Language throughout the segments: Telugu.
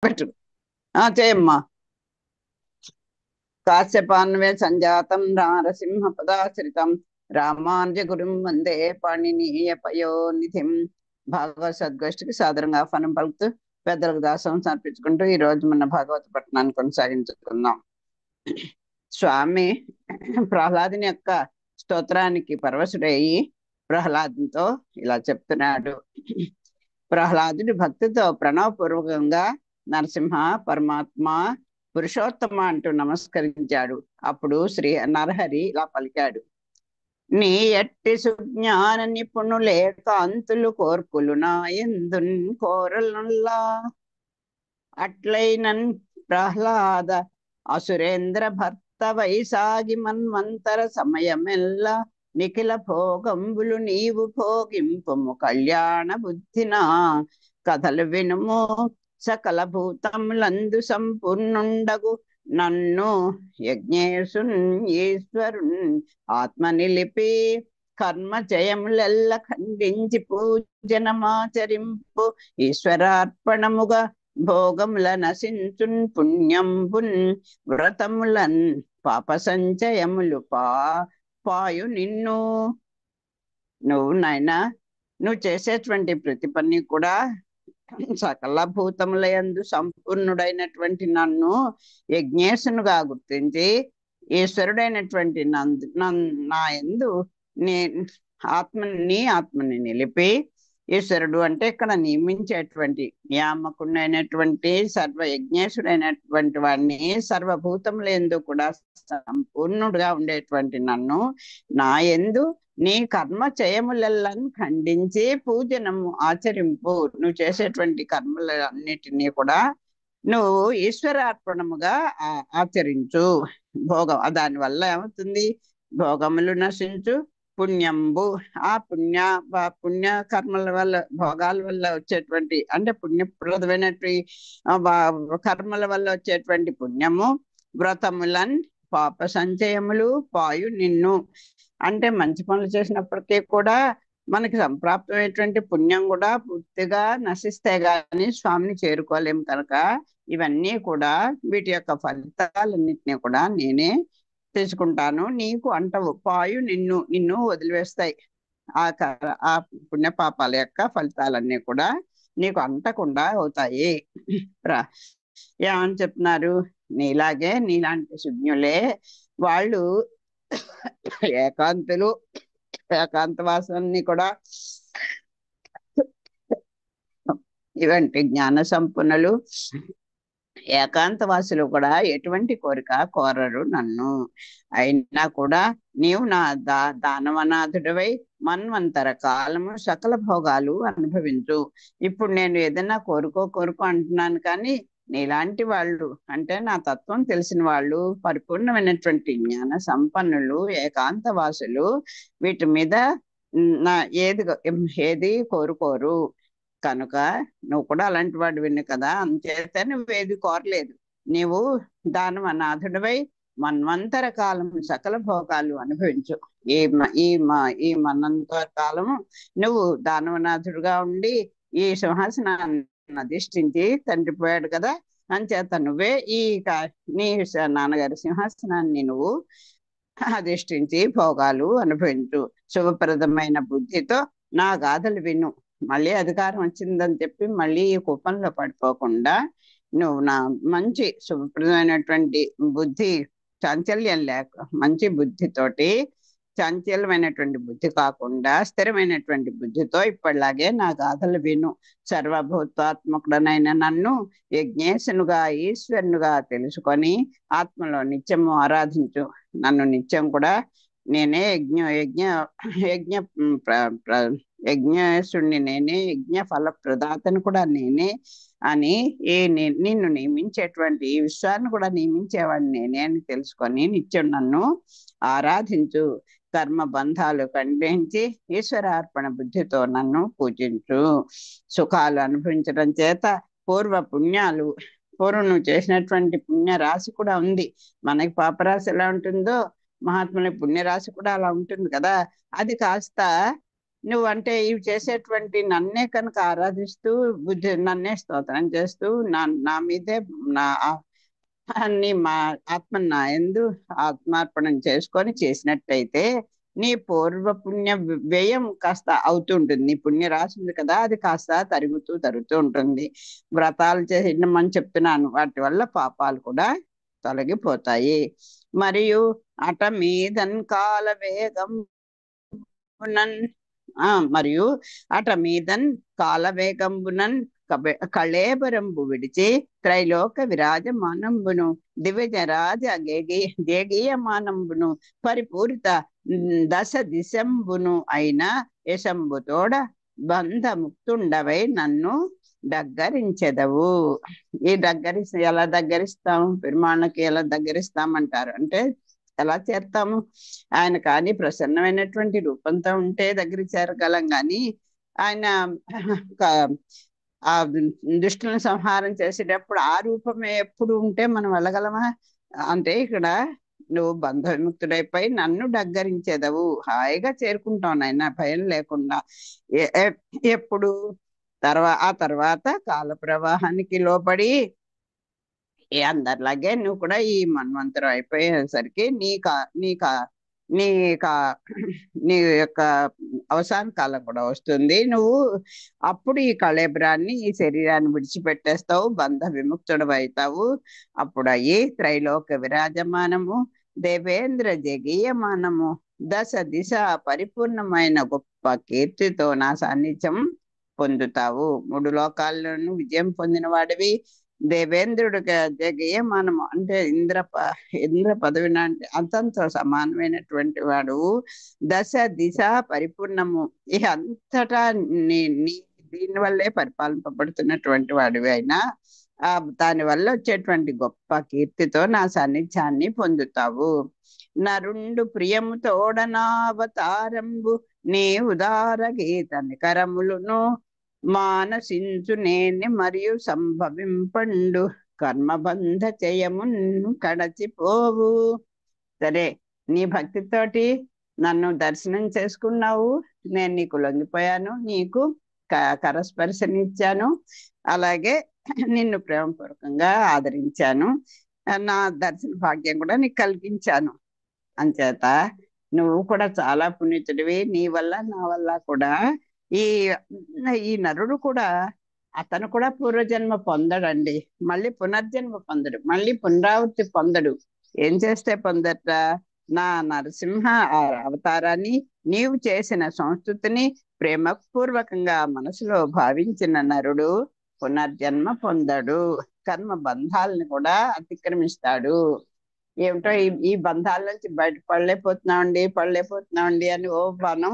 పెట్టు. చేయమ్మా. కాశ్యపాన్వే సంజాతం నారసింహ పదాశ్రితం రామానుజ గురుం వందే పాణినీయ పయోనిధిం. భాగవత సద్గోష్ఠికి సాదరంగా ఆహ్వానం పలుకుతూ పెద్దలకు దాసం సమర్పించుకుంటూ ఈ రోజు మన భాగవత పట్టణాన్ని కొనసాగించుకుందాం. స్వామి ప్రహ్లాదుని యొక్క స్తోత్రానికి పరవశుడయ్యి ప్రహ్లాదుతో ఇలా చెప్తున్నాడు. ప్రహ్లాదుడి భక్తితో ప్రణవపూర్వకంగా నరసింహ పరమాత్మ పురుషోత్తమ అంటూ నమస్కరించాడు. అప్పుడు శ్రీ నరహరి ఇలా పలికాడు: నీ ఎట్టి సుజ్ఞాన నిపుణులే కాంతులు కోర్కులు నా ఎందున్ కోరలుల్లా అట్లైనన్ ప్రహ్లాద అసురేంద్ర భర్త వైసాగి మన్వంతర సమయమెల్ల నిఖిల భోగంబులు నీవు భోగింపుము కళ్యాణ బుద్ధినా కథలు వినుము సకల భూతములందు సంపూర్ణుండగు నన్ను యజ్ఞేశున్ ఈశ్వరున్ ఆత్మ నిలిపి కర్మ జయములెల్ల ఖండించి పూజనమాచరింపు ఈశ్వరార్పణముగా భోగముల నశించున్ పుణ్యంబున్ వ్రతములన్ పాప సంచయములు పాయు నిన్ను. నువ్వు నాయనా, నువ్వు చేసేటువంటి ప్రతి పని కూడా సకల భూతములయందు సంపూర్ణుడైనటువంటి నన్ను యజ్ఞేశునుగా గుర్తించి ఈశ్వరుడైనటువంటి నా యందు నీ ఆత్మని నిలిపి, ఈశ్వరుడు అంటే ఇక్కడ నియమించేటువంటి నియామకుడైనటువంటి సర్వ యజ్ఞేశుడైనటువంటి వాడిని, సర్వభూతముల యందు కూడా సంపూర్ణుడుగా ఉండేటువంటి నన్ను నా యందు నీ కర్మ చేయములెల్లను ఖండించి పూజనము ఆచరింపు. నువ్వు చేసేటువంటి కర్మలన్నిటినీ కూడా నువ్వు ఈశ్వరార్పణముగా ఆచరించు. భోగం దానివల్ల ఏమవుతుంది? భోగములు నశించు పుణ్యంబు. ఆ పుణ్య కర్మల వల్ల, భోగాల వల్ల వచ్చేటువంటి అంటే పుణ్యప్రదమైనటువంటి కర్మల వల్ల వచ్చేటువంటి పుణ్యము, వ్రతములన్ పాప సంచయములు పాయు నిన్ను. అంటే మంచి పనులు చేసినప్పటికీ కూడా మనకి సంప్రాప్తమైనటువంటి పుణ్యం కూడా పూర్తిగా నశిస్తే గాని స్వామిని చేరుకోలేము కనుక ఇవన్నీ కూడా, వీటి యొక్క ఫలితాలన్నింటినీ కూడా నేనే తీసుకుంటాను. నీకు అంటవు పాయు నిన్ను వదిలివేస్తాయి. ఆ పుణ్య పాపాల యొక్క ఫలితాలన్నీ కూడా నీకు అంటకుండా అవుతాయి. ఏమని చెప్తున్నారు? నీలాగే, నీలాంటి సుజ్ఞులే వాళ్ళు ఏకాంతులు, ఏకాంతవాసాన్ని కూడా ఇవంటి జ్ఞాన సంపన్నులు ఏకాంతవాసులు కూడా ఎటువంటి కోరిక కోరరు నన్ను. అయినా కూడా నీవు నా దానవనాథుడివై మన్వంతర కాలము సకల భోగాలు అనుభవించు. ఇప్పుడు నేను ఏదైనా కోరుకో అంటున్నాను, కానీ నీలాంటి వాళ్ళు అంటే నా తత్వం తెలిసిన వాళ్ళు, పరిపూర్ణమైనటువంటి జ్ఞాన సంపన్నులు, ఏకాంతవాసులు వీటి మీద ఏది కోరుకోరు కనుక నువ్వు కూడా అలాంటి వాడు విన్ను కదా, అంచేత నువ్వేది కోరలేదు. నీవు దానవనాథుడివై మన్వంతర కాలం సకల భోగాలు అనుభవించు. ఈ మన్వంతర కాలము నువ్వు దానవనాథుడుగా ఉండి ఈ సింహాసనాన్ని అధిష్ఠించి తండ్రి పోయాడు కదా, అంచేత నువ్వే నీ నాన్నగారి సింహాసనాన్ని నువ్వు అధిష్ఠించి భోగాలు అనుభవించు. శుభప్రదమైన బుద్ధితో నా గాథలు విను. మళ్ళీ అధికారం వచ్చిందని చెప్పి మళ్ళీ ఈ కుప్పంలో పడిపోకుండా నువ్వు నా మంచి శుభప్రదమైనటువంటి బుద్ధి, చాంచల్యం లేక మంచి బుద్ధితోటి, చాంచల్యమైనటువంటి బుద్ధి కాకుండా స్థిరమైనటువంటి బుద్ధితో ఇప్పటిలాగే నా గాథలు విను. సర్వభూతాత్మకుడనైన నన్ను యజ్ఞేశునుగా, ఈశ్వరునుగా తెలుసుకొని ఆత్మలో నిత్యము ఆరాధించు. నన్ను నిత్యం కూడా నేనే యజ్ఞేశుణ్ణి నేనే, యజ్ఞ ఫల ప్రదాతను కూడా నేనే అని నిన్ను నియమించేటువంటి ఈ విశ్వాన్ని కూడా నియమించేవాడిని నేనే అని తెలుసుకొని నిత్యం నన్ను ఆరాధించు. కర్మ బంధాలు ఖండించి ఈశ్వరార్పణ బుద్ధితో నన్ను పూజించు. సుఖాలు అనుభవించడం చేత పూర్వం చేసినటువంటి పుణ్య రాశి కూడా ఉంది. మనకి పాపరాశి ఎలా ఉంటుందో మహాత్ముల పుణ్యరాశి కూడా అలా ఉంటుంది కదా. అది కాస్త నువ్వు అంటే ఇవి చేసేటువంటి నన్నే కనుక ఆరాధిస్తూ బుద్ధి నన్నే స్తోత్రం చేస్తూ నా మీదే నా అన్ని మా ఆత్మ నా యందు ఆత్మార్పణం చేసుకొని చేసినట్టయితే నీ పూర్వ పుణ్య వ్యయం కాస్త అవుతుంటుంది. నీ పుణ్య రాశి ఉంది కదా, అది కాస్త తరుగుతూ ఉంటుంది. వ్రతాలు చేసిమని చెప్తున్నాను, వాటి వల్ల పాపాలు కూడా తొలగిపోతాయి. మరియు అట మీదన్ కాల వేగం మరియు అట మీదన్ కాలవేగంబునన్ కళేబరంబు విడిచి త్రైలోక విరాజమానంబును దివ్యజరాజ గేగీయమానంబును పరిపూరిత దశ దిశంబును అయిన యశంబుతోడ బంధముక్తుండవై నన్ను దగ్గరించెదవు. ఈ ఎలా దగ్గరిస్తాము? పెరుమాళ్ళకి ఎలా దగ్గరిస్తామంటారు అంటే ఎలా చేస్తాము? ఆయన కానీ ప్రసన్నమైనటువంటి రూపంతో ఉంటే దగ్గర చేరగలం, కానీ ఆయన ఆ దుష్టులను సంహారం చేసేటప్పుడు ఆ రూపమే ఎప్పుడు ఉంటే మనం వెళ్ళగలమా? అంటే ఇక్కడ నువ్వు బంధ విముక్తుడైపోయి నన్ను దగ్గరించేదవు, హాయిగా చేరుకుంటావు నాయన భయం లేకుండా. ఎప్పుడు ఆ తర్వాత కాల ప్రవాహానికి లోబడి అందరిలాగే నువ్వు కూడా ఈ మన్వంతరం అయిపోయేసరికి నీ నీ యొక్క అవసాన కాలం కూడా వస్తుంది. నువ్వు అప్పుడు ఈ కళేబరాన్ని, ఈ శరీరాన్ని విడిచిపెట్టేస్తావు, బంధ విముక్తుడు అవుతావు. అప్పుడు అయ్యి త్రైలోక విరాజమానము దేవేంద్ర జగీయమానము దశ దిశ పరిపూర్ణమైన గొప్ప కీర్తితో నా సాన్నిధ్యం పొందుతావు. 3 లోకాల్లోనూ విజయం పొందిన వాడివి. దేవేంద్రుడిగా జగీయమానము అంటే ఇంద్ర పదవి అంటే అంతంతో సమానమైనటువంటి వాడు. దశ దిశ పరిపూర్ణము, ఇక అంతటా దీని వల్లే పరిపాలింపబడుతున్నటువంటి వాడివి అయినా దాని వల్ల వచ్చేటువంటి గొప్ప కీర్తితో నా సాన్నిధ్యాన్ని పొందుతావు. నరుండు ప్రియముతోడనావతారంబు నీ ఉదార గీత నికరములును మానసించు నేని మరియు సంభవింపండు కర్మబంధ చేయమును కడచిపోవు. సరే, నీ భక్తితోటి నన్ను దర్శనం చేసుకున్నావు, నేను నీకు లొంగిపోయాను, నీకు కరస్పర్శనిచ్చాను, అలాగే నిన్ను ప్రేమపూర్వకంగా ఆదరించాను, నా దర్శన భాగ్యం కూడా నీకు కలిగించాను. అంచేత నువ్వు కూడా చాలా పునీతుడివి. నీ వల్ల నా వల్ల కూడా ఈ నరుడు కూడా, అతను కూడా పూర్వజన్మ పొందడండి, మళ్ళీ పునర్జన్మ పొందడు, మళ్ళీ పునరావృత్తి పొందడు. ఏం చేస్తే పొందట? నా నరసింహ అవతారాన్ని, నీవు చేసిన సంస్కృతిని ప్రేమపూర్వకంగా మనసులో భావించిన నరుడు పునర్జన్మ పొందడు, కర్మ బంధాలను కూడా అతిక్రమిస్తాడు. ఏమిటో ఈ బంధాల నుంచి పడలేకపోతున్నామండి అని మనం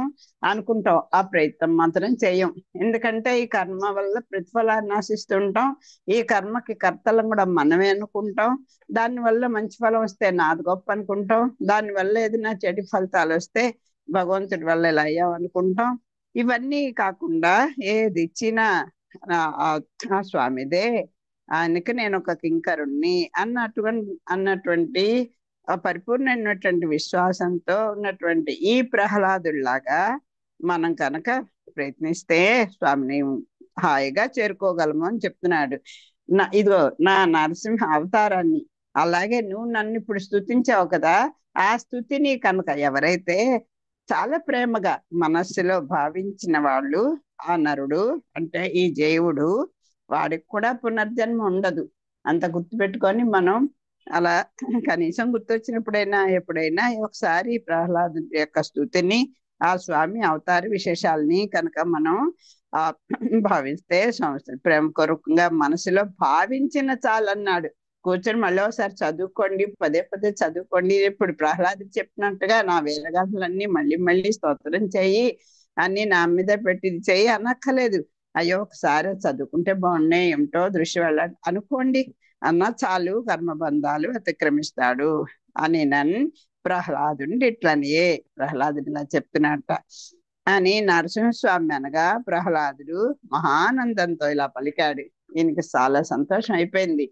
అనుకుంటాం, ఆ ప్రయత్నం మాత్రం చెయ్యం. ఎందుకంటే ఈ కర్మ వల్ల ప్రతిఫలాన్ని ఆశిస్తుంటాం, ఈ కర్మకి కర్తలం కూడా మనమే అనుకుంటాం, దానివల్ల మంచి ఫలం వస్తే నాది గొప్ప అనుకుంటాం, దానివల్ల ఏదైనా చెడు ఫలితాలు వస్తే భగవంతుడి వల్ల ఇలా అయ్యాం అనుకుంటాం. ఇవన్నీ కాకుండా ఏది ఇచ్చినా ఆ స్వామిదే, ఆయనకి నేను ఒక కింకరుణ్ణి అన్నటువంటి పరిపూర్ణమైనటువంటి విశ్వాసంతో ఉన్నటువంటి ఈ ప్రహ్లాదుల్లాగా మనం కనుక ప్రయత్నిస్తే స్వామిని హాయిగా చేరుకోగలము అని చెప్తున్నాడు. ఇదిగో నా నరసింహ అవతారాన్ని, అలాగే నువ్వు నన్ను ఇప్పుడు స్తుతించావు కదా, ఆ స్తుతిని కనుక ఎవరైతే చాలా ప్రేమగా మనస్సులో భావించిన వాళ్ళు, ఆ నరుడు అంటే ఈ జీవుడు, వాడికి కూడా పునర్జన్మ ఉండదు. అంత గుర్తుపెట్టుకొని మనం అలా కనీసం గుర్తొచ్చినప్పుడైనా ఎప్పుడైనా ఒకసారి ప్రహ్లాదుడి యొక్క స్తుతిని, ఆ స్వామి అవతార విశేషాలని కనుక మనం భావిస్తే, సంవత్సరం ప్రేమపూర్వకంగా మనసులో భావించిన చాలన్నాడు. కూర్చొని మళ్ళీ ఒకసారి చదువుకోండి, పదే చదువుకోండి. ఇప్పుడు ప్రహ్లాదుడు చెప్పినట్టుగా నా వేదగాథలన్నీ మళ్ళీ స్తోత్రం చెయ్యి, అన్ని నా మీద పెట్టిది చెయ్యి అనక్కలేదు. అయ్యో ఒకసారి చదువుకుంటే బాగున్నాయి, ఏమిటో దృష్టి వెళ్ళాలి అనుకోండి అన్నా చాలు, కర్మబంధాలు అతిక్రమిస్తాడు అని ప్రహ్లాదుని ఇట్లనే ప్రహ్లాదుని ఇలా చెప్తున్నట్ట అని నరసింహస్వామి అనగా ప్రహ్లాదుడు మహానందంతో ఇలా పలికాడు. ఈయనకి చాలా సంతోషం అయిపోయింది.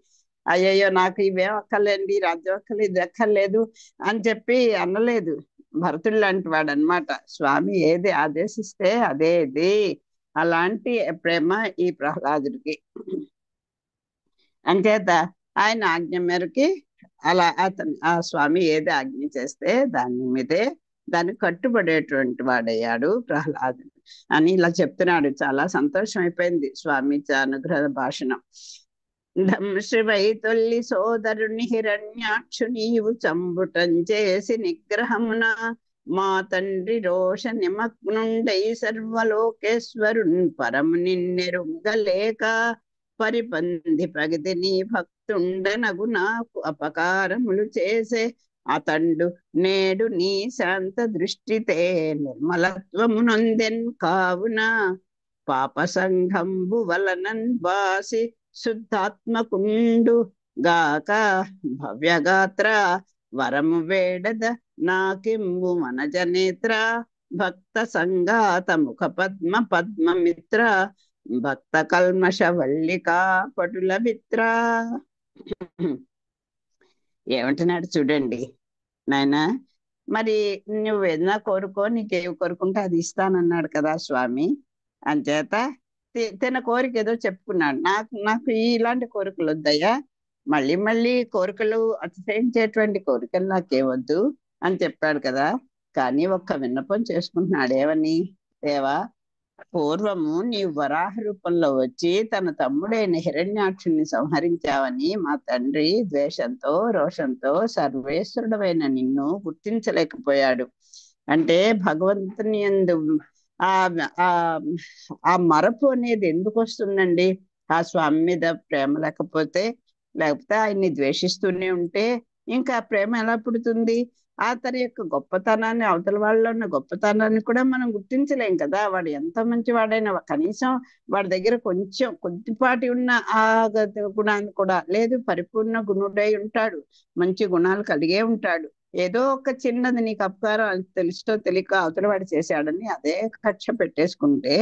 అయ్యయ్యో నాకు ఇవేం అక్కర్లేండి, రాజ్యం అక్కర్లేదు, ఇది అక్కర్లేదు అని చెప్పి అనలేదు. భరతుడు లాంటి వాడు అనమాట. స్వామి ఏది ఆదేశిస్తే అదే ఇది. అలాంటి ప్రేమ ఈ ప్రహ్లాదుడికి. అంచేత ఆయన ఆజ్ఞ మేరకి అలా ఆ స్వామి ఏది ఆజ్ఞ చేస్తే దాని మీదే దాన్ని కట్టుబడేటువంటి వాడయ్యాడు ప్రహ్లాదుడు అని ఇలా చెప్తున్నాడు. చాలా సంతోషం అయిపోయింది స్వామి అనుగ్రహ భాషణం. శ్రీవై తొల్లి సోదరుని హిరణ్యాక్షు నీవు చంబుటం చేసి నిగ్రహమున మా తండ్రి రోష నిమగ్నుండై సర్వలోకేశ్వరున్ పరము నిన్నెరుగలేక పరిపంది పగిది నీ భక్తుండనగు నాకు అపకారములు చేసే అతండు నేడు నీ శాంత దృష్టితే నిర్మలత్వమునొందెన్ కావున పాప సంఘంబు వలనన్ బాసి శుద్ధాత్మకుండు గాక భవ్యగాత్ర వరము వేడద నాకింబు మనజనేత్ర భక్త సంగాత ముఖ పద్మ పద్మమిత్ర భక్త కల్మష వల్లికా పటుల మిత్ర. ఏమంటున్నాడు చూడండి నాయన. మరి నువ్వు ఏదైనా కోరుకో, నీకేవి కోరుకుంటే అది ఇస్తానన్నాడు కదా స్వామి. అంచేత తన కోరిక ఏదో చెప్పుకున్నాడు. నాకు ఇలాంటి కోరికలు వద్దయ్యా, మళ్ళీ మళ్ళీ కోరికలు అతిశయించేటువంటి కోరికలు నాకేవద్దు అని చెప్పాడు కదా. కానీ ఒక్క విన్నపం చేసుకుంటున్నాడు. ఏమని? దేవా, పూర్వము నీవు వరాహ రూపంలో వచ్చి తన తమ్ముడైన హిరణ్యాక్షుని సంహరించావని మా తండ్రి ద్వేషంతో రోషంతో సర్వేశ్వరుడమైన నిన్ను గుర్తించలేకపోయాడు. అంటే భగవంతుని యందు ఆ ఆ మరపు అనేది ఎందుకు వస్తుందండి? ఆ స్వామి మీద ప్రేమ లేకపోతే ఆయన్ని ద్వేషిస్తూనే ఉంటే ఇంకా ప్రేమ ఎలా పుడుతుంది? అతని యొక్క గొప్పతనాన్ని, అవతల వాళ్ళలో ఉన్న గొప్పతనాన్ని కూడా మనం గుర్తించలేం కదా. వాడు ఎంత మంచి వాడైనా కనీసం వాడి దగ్గర కొంచెం కొద్దిపాటి ఉన్న ఆ గుణాన్ని కూడా లేదు, పరిపూర్ణ గుణుడై ఉంటాడు, మంచి గుణాలు కలిగే ఉంటాడు. ఏదో ఒక చిన్నది నీకు అపకారం తెలుసో తెలియక అవతల వాడు చేశాడని అదే కక్ష పెట్టేసుకుంటే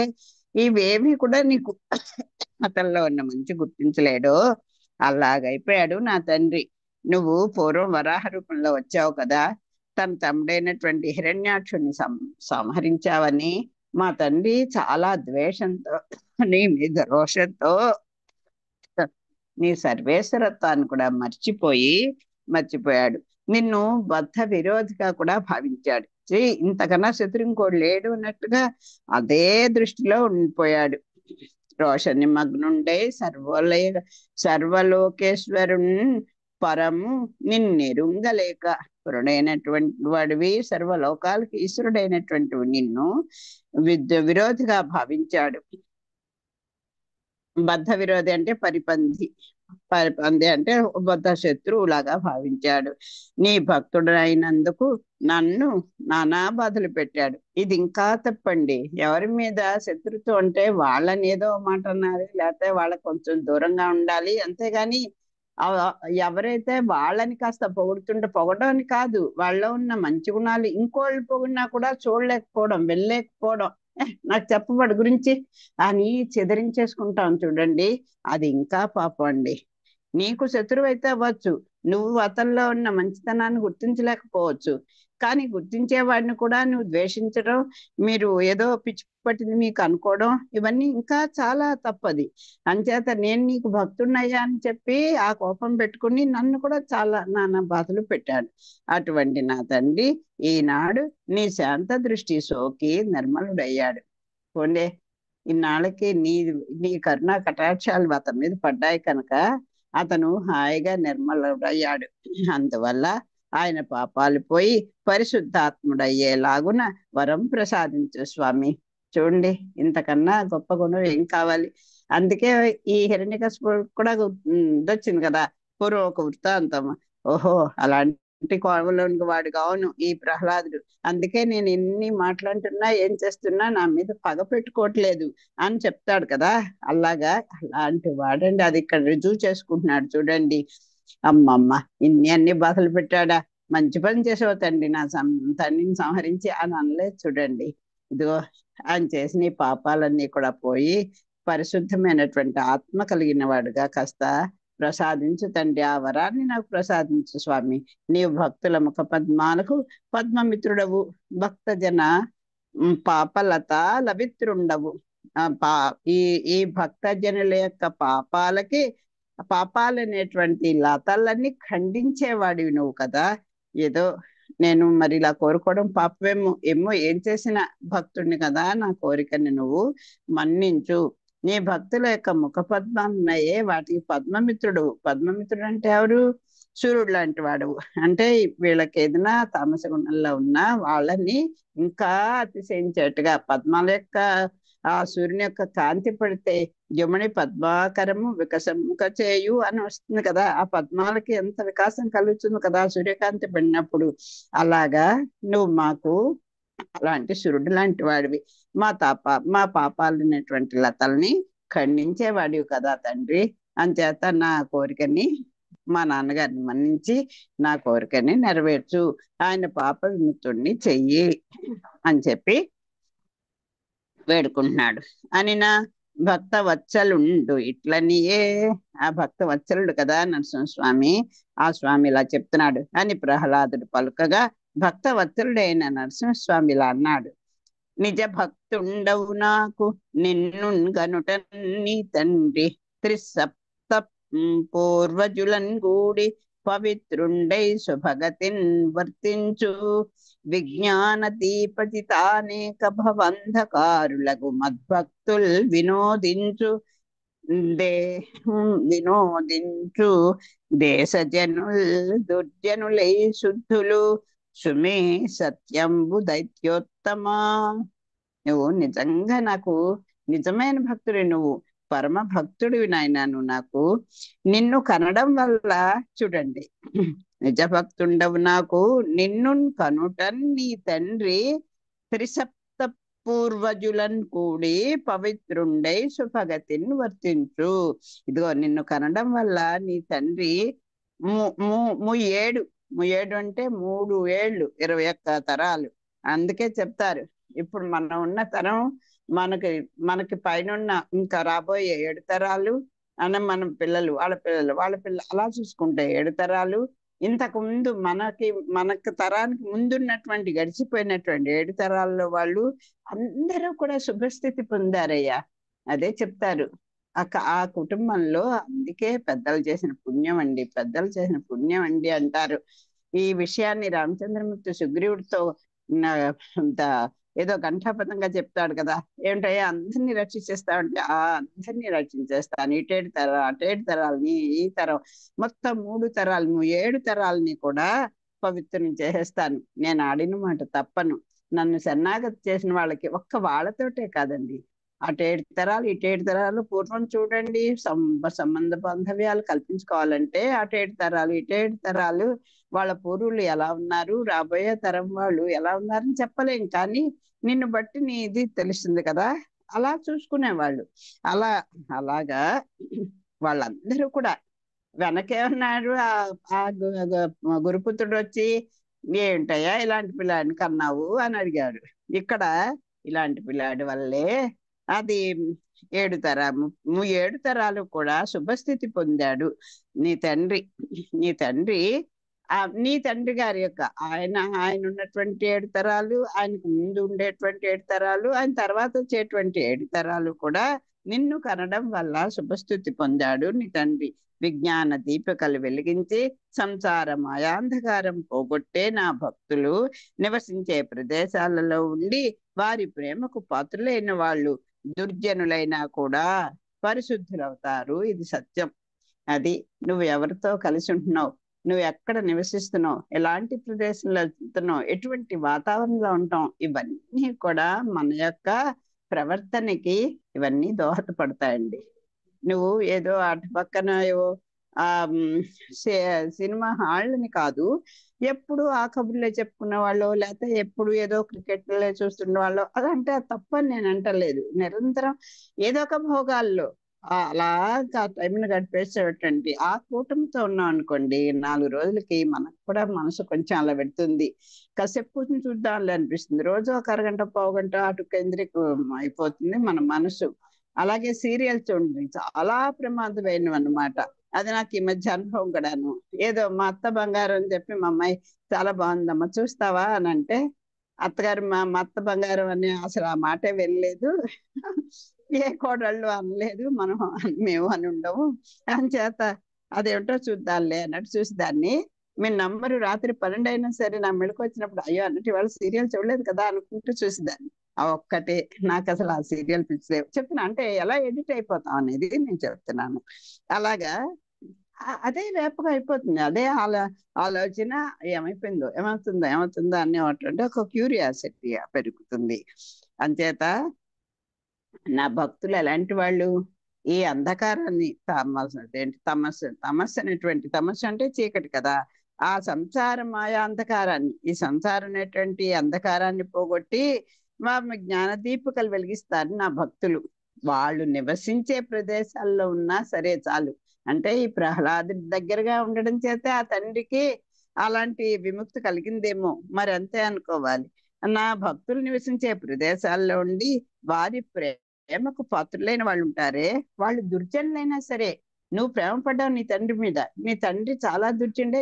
ఇవేవి కూడా నీకు అతనిలో ఉన్న మంచి గుర్తించలేడు. అలాగైపోయాడు నా తండ్రి. నువ్వు పూర్వం వరాహ రూపంలో వచ్చావు కదా, తన తమ్ముడైనటువంటి హిరణ్యాక్షుని సంహరించావని మా తండ్రి చాలా ద్వేషంతో, నీ మీద రోషంతో, నీ సర్వేశ్వరత్వాన్ని కూడా మర్చిపోయాడు. నిన్ను బద్ధ విరోధిగా కూడా భావించాడు. ఇంతకన్నా శత్రు ఇంకోడు లేడు అన్నట్టుగా అదే దృష్టిలో ఉండిపోయాడు. రోష నిమగ్నుండే సర్వలోకేశ్వరున్ పరము నిన్నెరుంగలేక, పురుడైనటువంటి వాడివి, సర్వలోకాలకి ఈశ్వరుడైనటువంటి నిన్ను విరోధిగా భావించాడు. బద్ధ విరోధి అంటే పరిపంది అంటే బద్ధ శత్రువులాగా భావించాడు. నీ భక్తుడు అయినందుకు నన్ను నానా బాధలు పెట్టాడు. ఇది ఇంకా తప్పండి. ఎవరి మీద శత్రుత్వం అంటే వాళ్ళని ఏదో మాట అన్నారు, లేకపోతే వాళ్ళకి కొంచెం దూరంగా ఉండాలి, అంతేగాని ఎవరైతే వాళ్ళని కాస్త పొగడని కాదు, వాళ్ళలో ఉన్న మంచి గుణాలు ఇంకోళ్ళు పొగిడినా కూడా చూడలేకపోవడం, వెళ్ళలేకపోవడం, నాకు చెప్పబడి గురించి అని చెదిరించేసుకుంటాం చూడండి, అది ఇంకా పాపం అండి. నీకు శత్రువు అయితే అవ్వచ్చు, నువ్వు అతనిలో ఉన్న మంచితనాన్ని గుర్తించలేకపోవచ్చు, కానీ గుర్తించేవాడిని కూడా నువ్వు ద్వేషించడం, మీరు ఏదో పిచ్చి పట్టింది మీకు అనుకోవడం, ఇవన్నీ ఇంకా చాలా తప్పది. అంచేత నేను నీకు భక్తున్నయ్యా అని చెప్పి ఆ కోపం పెట్టుకుని నన్ను కూడా చాలా నానా బాధలు పెట్టాడు. అటువంటి నా తండ్రి ఈనాడు నీ శాంత దృష్టి సోకి నిర్మలుడయ్యాడు. పోండే, ఇన్నాళ్ళకి నీ కరుణా కటాక్షాలు అతని మీద పడ్డాయి కనుక అతను హాయిగా నిర్మలుడయ్యాడు. అందువల్ల ఆయన పాపాలు పోయి పరిశుద్ధాత్ముడయ్యేలాగున వరం ప్రసాదించు స్వామి. చూడండి, ఇంతకన్నా గొప్ప గుణం ఏం కావాలి? అందుకే ఈ హిరణ్యకశిపుడు కూడా వచ్చింది కదా పూర్వం ఒక వృత్తాంతం. ఓహో, అలాంటి కోవలోని వాడు కావును ఈ ప్రహ్లాదుడు. అందుకే నేను ఎన్ని మాట్లాడుతున్నా ఏం చేస్తున్నా నా మీద పగ పెట్టుకోవట్లేదు అని చెప్తాడు కదా. అలాంటి వాడండి. అది ఇక్కడ రుజువు చేసుకుంటున్నాడు చూడండి. అమ్మమ్మ, అన్ని బాధలు పెట్టాడా? మంచి పని చేసావు తండ్రి, నా తండ్రిని సంహరించి అని అనలేదు చూడండి. ఇదిగో ఆయన చేసిన పాపాలన్నీ కూడా పోయి పరిశుద్ధమైనటువంటి ఆత్మ కలిగిన వాడుగా కాస్త ప్రసాదించు తండ్రి, ఆ వరాన్ని నాకు ప్రసాదించు స్వామి. నీవు భక్తుల ముఖ పద్మాలకు పద్మమిత్రుడవు, భక్త జన పాపలత లవిత్రుండవు. ఆ పా ఈ ఈ భక్తజనుల యొక్క పాపాలనేటువంటి లతలన్నీ ఖండించేవాడివి నువ్వు కదా. ఏదో నేను మరి ఇలా కోరుకోవడం పాపమేమో, ఏమో ఏం చేసిన భక్తుడిని కదా, నా కోరికని నువ్వు మన్నించు. నీ భక్తుల యొక్క ముఖ పద్మాలు ఉన్నాయే, వాటికి పద్మమిత్రుడు అంటే ఎవరు? సూర్యుడు లాంటి వాడు. అంటే వీళ్ళకి ఏదైనా తామస గుణంలో ఉన్నా వాళ్ళని ఇంకా అతిశయించేట్టుగా, పద్మాల యొక్క ఆ సూర్యుని యొక్క కాంతి పడితే జముని పద్మాకరము వికసముక చేయు అని వస్తుంది కదా. ఆ పద్మాలకి ఎంత వికాసం కలుగుతుంది కదా సూర్యకాంతి పడినప్పుడు. అలాగా నువ్వు మాకు అలాంటి సూర్యుడు లాంటి వాడివి. మా పాపాలనేటువంటి లతల్ని ఖండించేవాడివి కదా తండ్రి. అంచేత నా కోరికని, మా నాన్నగారిని మన్నించి నా కోరికని నెరవేర్చు, ఆయన పాప విముక్తుడిని చెయ్యి అని చెప్పి వేడుకుంటున్నాడు. అని నా భక్త వత్సలుండు ఇట్లనియే. ఆ భక్త వత్సలుడు కదా నరసింహస్వామి, ఆ స్వామి ఇలా చెప్తున్నాడు అని ప్రహ్లాదుడు పలుకగా, భక్త వత్సలుడైన నరసింహస్వామి ఇలా అన్నాడు. నిజ భక్తుండవు నాకు నిన్ను గనుట నీ తండ్రి, త్రిసప్త పూర్వజులన్ గూడి పవిత్రుండై సుభగతిన్ వర్తించు, విజ్ఞాన దీపజితానేక భవంధకారులకు మద్భక్తుల్ వినోదించు దేశజనుల్ దుర్జనులై శుద్ధులు సుమే సత్యంబు దైత్యోత్తమా. నువ్వు నిజంగా నాకు నిజమైన భక్తుడి, నువ్వు పరమ భక్తుడివి నాయన. నువ్వు నాకు నిన్ను కనడం వల్ల చూడండి, నిజ భక్తుండవు నాకు నిన్ను కనుటన్ నీ తండ్రి, త్రిసప్త పూర్వజులన్ కూడి పవిత్రుండై సుభగతిని వర్తించు. ఇదిగో నిన్ను కనడం వల్ల నీ తండ్రి ముయేడు అంటే 3 ఏళ్ళు 21 తరాలు. అందుకే చెప్తారు ఇప్పుడు మనం ఉన్న తరం మనకి పైన ఇంకా రాబోయే 7 తరాలు అన్న, మన పిల్లలు వాళ్ళ పిల్లలు అలా చూసుకుంటే 7 తరాలు. ఇంతకు ముందు మనకు తరానికి ముందున్నటువంటి గడిచిపోయినటువంటి 7 తరాల్లో వాళ్ళు అందరూ కూడా శుభస్థితి పొందారయ్యా. అదే చెప్తారు ఆ కుటుంబంలో. అందుకే పెద్దలు చేసిన పుణ్యం అండి అంటారు. ఈ విషయాన్ని రామచంద్రమూర్తి సుగ్రీవుడితో ఏదో ఘంటాపథంగా చెప్తాడు కదా. ఏమిటయ్యా అందరినీ రక్షించేస్తావంటే, అందరినీ రక్షించేస్తాను, ఇటేడు తరాలు అటేడు తరాలని, ఈ తరం మొత్తం 3 తరాలు 7 తరాలని కూడా పవిత్రం చేసేస్తాను. నేను ఆడిన మాట తప్పను. నన్ను శరణాగతి చేసిన వాళ్ళకి వాళ్ళతోటే కాదండి, అటేడు తరాలు ఇటేడు తరాలు. పూర్వం చూడండి, సంబంధ బాంధవ్యాలు కల్పించుకోవాలంటే అటేడు తరాలు ఇటేడు తరాలు వాళ్ళ పూర్వులు ఎలా ఉన్నారు, రాబోయే తరం వాళ్ళు ఎలా ఉన్నారని చెప్పలేం. కానీ నిన్ను బట్టి నీ ఇది తెలుస్తుంది కదా, అలా చూసుకునేవాళ్ళు. అలాగా వాళ్ళందరూ కూడా వెనకే ఉన్నారు. ఆ గురుపుత్రుడు వచ్చి, ఏంటయ్యా ఇలాంటి పిల్లాడిని కన్నావు అని అడిగాడు. ఇక్కడ ఇలాంటి పిల్లాడి వల్లే అది 7 తరాలు కూడా శుభస్థితి పొందాడు నీ తండ్రి. నీ తండ్రి గారి యొక్క ఆయన ఉన్నటువంటి 7 తరాలు, ఆయనకు ముందు ఉండేటువంటి 7 తరాలు, ఆయన తర్వాత వచ్చేటువంటి 7 తరాలు కూడా నిన్ను కనడం వల్ల శుభస్థితి పొందాడు నీ తండ్రి. విజ్ఞాన దీపికలు వెలిగించి సంసార మాయాంధకారం పోగొట్టే నా భక్తులు నివసించే ప్రదేశాలలో ఉండి వారి ప్రేమకు పాత్రులైన వాళ్ళు దుర్జనులైనా కూడా పరిశుద్ధులవుతారు. ఇది సత్యం. అది నువ్వు ఎవరితో కలిసి ఉంటున్నావు, నువ్వు ఎక్కడ నివసిస్తున్నావు, ఎలాంటి ప్రదేశంలో వెళ్తున్నావు, ఎటువంటి వాతావరణంలో ఉంటాం, ఇవన్నీ కూడా మన యొక్క ప్రవర్తనకి ఇవన్నీ దోహదపడతాయండి. నువ్వు ఏదో అటు పక్కన సినిమా హాళ్ళని కాదు, ఎప్పుడు ఆ కబుర్లే చెప్పుకునే వాళ్ళు, లేకపోతే ఎప్పుడు ఏదో క్రికెట్లే చూస్తున్న వాళ్ళు, అదంటే తప్పని నేను అంటలేదు. నిరంతరం ఏదో ఒక భోగాల్లో అలాగా టైంని గడిపేసేటండి. ఆ కూటమితో ఉన్నాం అనుకోండి, 4 రోజులకి మనకు కూడా మనసు కొంచెం అలా పెడుతుంది. కాసేపు కూర్చొని చూద్దాంలే అనిపిస్తుంది. రోజు ఒక అరగంట పావుగంట అటు కేంద్రీకృతం అయిపోతుంది మన మనసు. అలాగే సీరియల్స్ చూడండి, చాలా ప్రమాదమైనవి అన్నమాట. అది నాకు ఈ మధ్య అనుభవం కూడాను. ఏదో మా అత్త బంగారం అని చెప్పి మా అమ్మాయి చాలా బాగుందమ్మా చూస్తావా అని అంటే, అత్తగారు మా అత్త బంగారం అని అసలు ఆ మాటే వెళ్ళలేదు. ఏ కోడళ్ళు అనలేదు, మేము అని ఉండవు అని చేత అదేమిటో చూద్దాంలే అన్నట్టు చూసి దాన్ని మీ నంబరు రాత్రి 12 అయినా సరే నా మెళకు వచ్చినప్పుడు అయ్యో అన్నట్టు ఇవాళ సీరియల్ చూడలేదు కదా అనుకుంటూ చూసేదాన్ని. ఆ ఒక్కటే నాకు అసలు ఆ సీరియల్ పిచ్చిలేవు చెప్తున్నా, అంటే ఎలా ఎడిట్ అయిపోతాం అనేది నేను చెప్తున్నాను. అలాగా అదే రేపగా అయిపోతుంది. అదే ఆలోచన ఏమవుతుందో అనేటువంటి ఒక క్యూరియాసిటీ పెరుగుతుంది. అంచేత నా భక్తులు ఎలాంటి వాళ్ళు, ఈ అంధకారాన్ని తమస్సు అనేటువంటి, తమస్సు అంటే చీకటి కదా, ఆ సంసార మాయా అంధకారాన్ని, ఈ సంసారం అనేటువంటి అంధకారాన్ని పోగొట్టి జ్ఞాన దీపికలు వెలిగిస్తారు నా భక్తులు. వాళ్ళు నివసించే ప్రదేశాల్లో ఉన్నా సరే చాలు. అంటే ఈ ప్రహ్లాదుడి దగ్గరగా ఉండడం చేతే ఆ తండ్రికి అలాంటి విముక్తి కలిగిందేమో, మరి అంతే అనుకోవాలి. నా భక్తులు నివసించే ప్రదేశాల్లో ఉండి వారి ప్రేమకు పాత్రులైన వాళ్ళు ఉంటారే, వాళ్ళు దుర్జనులైనా సరే, నువ్వు ప్రేమ పడ్డావు నీ తండ్రి మీద, నీ తండ్రి చాలా దుర్జనుడే,